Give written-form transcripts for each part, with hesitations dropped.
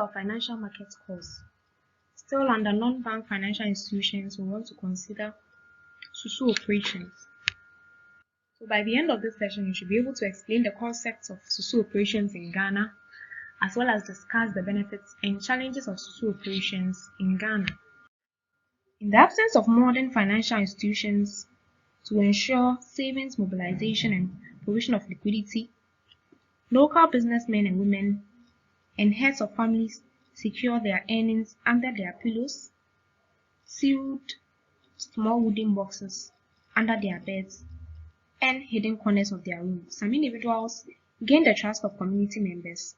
to our financial market course. Still under non-bank financial institutions, we want to consider SUSU operations. So by the end of this session, you should be able to explain the concepts of SUSU operations in Ghana, as well as discuss the benefits and challenges of SUSU operations in Ghana. In the absence of modern financial institutions to ensure savings, mobilization, and provision of liquidity, local businessmen and women and heads of families secure their earnings under their pillows, sealed small wooden boxes under their beds, and hidden corners of their rooms. Some individuals gain the trust of community members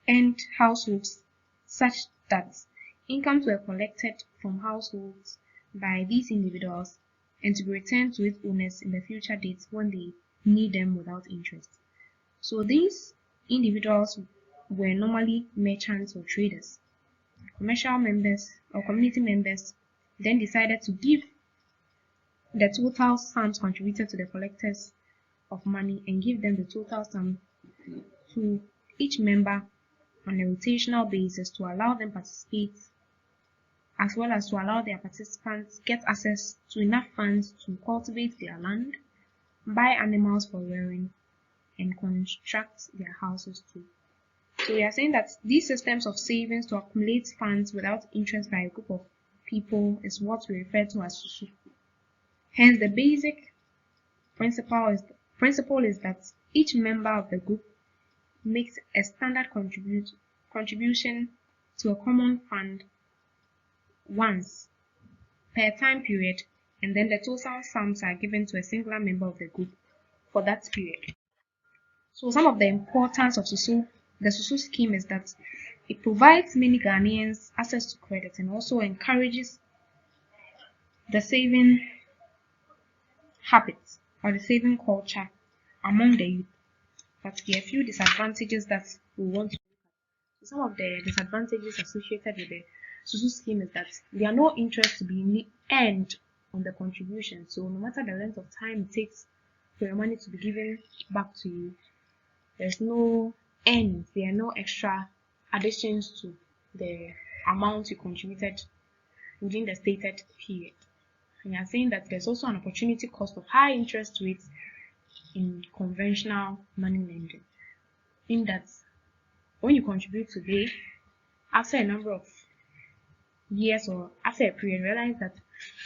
and households such that incomes were collected from households by these individuals and to be returned to its owners in the future dates when they need them without interest. So these individuals were normally merchants or traders. Commercial members or community members then decided to give the total sums contributed to the collectors of money and give them the total sum to each member on a rotational basis to allow them participate, as well as to allow their participants get access to enough funds to cultivate their land, buy animals for rearing, and construct their houses too. So we are saying that these systems of savings to accumulate funds without interest by a group of people is what we refer to as SUSU. Hence, the basic principle is that each member of the group makes a standard contribution to a common fund once per time period, and then the total sums are given to a singular member of the group for that period. So some of the importance of the SUSU scheme is that it provides many Ghanaians access to credit and also encourages the saving habits or the saving culture among the youth. But there are a few disadvantages that we want to look at. So some of the disadvantages associated with the SUSU scheme is that there are no interest to be earned on the contribution. So no matter the length of time it takes for your money to be given back to you, there's no earnings, there are no extra additions to the amount you contributed within the stated period. And you are saying that there's also an opportunity cost of high interest rates in conventional money lending, in that when you contribute today, after a number of years or after a period, realize that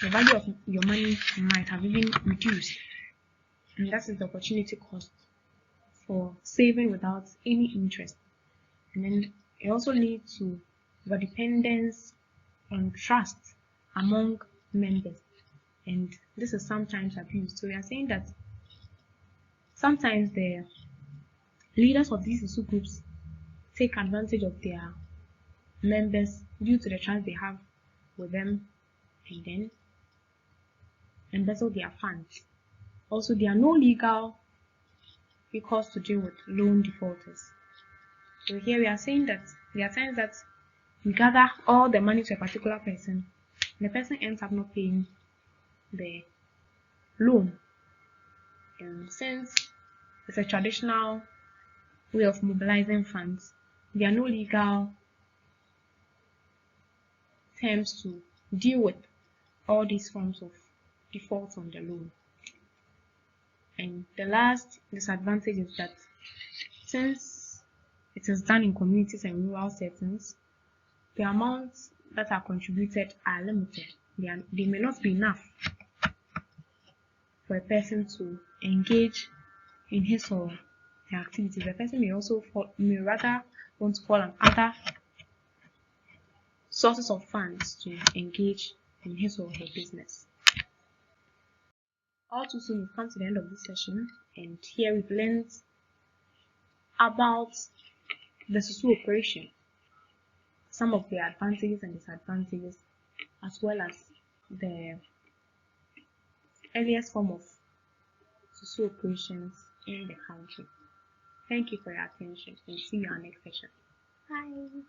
the value of your money might have even reduced, and that is the opportunity cost for saving without any interest. And then it also leads to the dependence on trust among members, and this is sometimes abused. So we are saying that sometimes the leaders of these SUSU groups take advantage of their members due to the trust they have with them, and then embezzle their funds. Also, there are no legal recourse to deal with loan defaulters. So here we are saying that there are times that we gather all the money to a particular person, and the person ends up not paying the loan. And since it's a traditional way of mobilizing funds, there are no legal terms to deal with all these forms of defaults on the loan. And the last disadvantage is that since it is done in communities and rural settings, the amounts that are contributed are limited. They may not be enough for a person to engage in his or her activities. The person may rather want to fall on other sources of funds to engage in his or her business. All too soon we've come to the end of this session, and here we've learned about the SUSU operation, some of the advantages and disadvantages, as well as the earliest form of SUSU operations in the country. Thank you for your attention, and see you on our next session. Bye.